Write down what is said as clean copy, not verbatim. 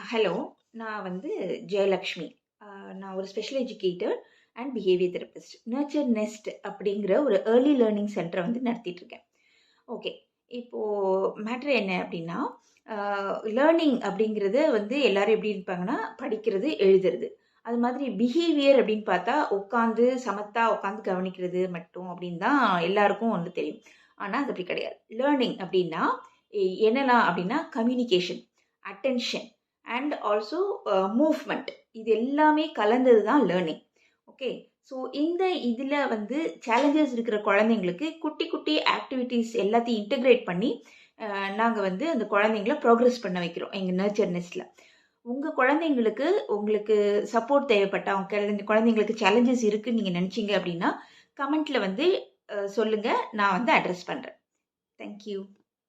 Hello. நான் வந்து ஜெயலக்ஷ்மி. அ நான் ஒரு special educator and behaviour therapist. Nurture Nest அப்படிங்கிற ஒரு ஏர்லி லேர்னிங் சென்டர வந்து நடத்திட்டு இருக்கேன். ஓகே. இப்போ மேட்டர் என்ன அப்படின்னா, அ லேர்னிங் அப்படிங்கிறது வந்து எல்லாரும் எப்படி இருப்பாங்கன்னா, படிக்கிறது, எழுதுறது. அது மாதிரி பிஹேவியர் அப்படின்னு பார்த்தா, உட்காந்து சமத்தா உட்காந்து கவனிக்கிறது மட்டும் அப்படின்னு தான் எல்லாருக்கும் வந்து தெரியும். ஆனா அது அப்படி கிடையாது. லேர்னிங் அப்படின்னா என்னலாம் அப்படின்னா, communication, attention and also movement. இது எல்லாமே கலந்தது தான் லேர்னிங். ஓகே. ஸோ இந்த இதில வந்து சேலஞ்சஸ் இருக்கிற குழந்தைங்களுக்கு குட்டி குட்டி ஆக்டிவிட்டீஸ் எல்லாத்தையும் இன்டகிரேட் பண்ணி நாங்க வந்து அந்த குழந்தைங்கள ப்ரோக்ரஸ் பண்ண வைக்கிறோம் எங்க நர்ச்சர் நெஸ்ட்ல. உங்க குழந்தைங்களுக்கு உங்களுக்கு சப்போர்ட் தேவைப்பட்டா, உங்க குழந்தைங்களுக்கு சேலஞ்சஸ் இருக்குன்னு நீங்க நினைச்சீங்க அப்படின்னா, கமெண்ட்ல வந்து சொல்லுங்க. நான் வந்து அட்ரஸ் பண்றேன். Thank you.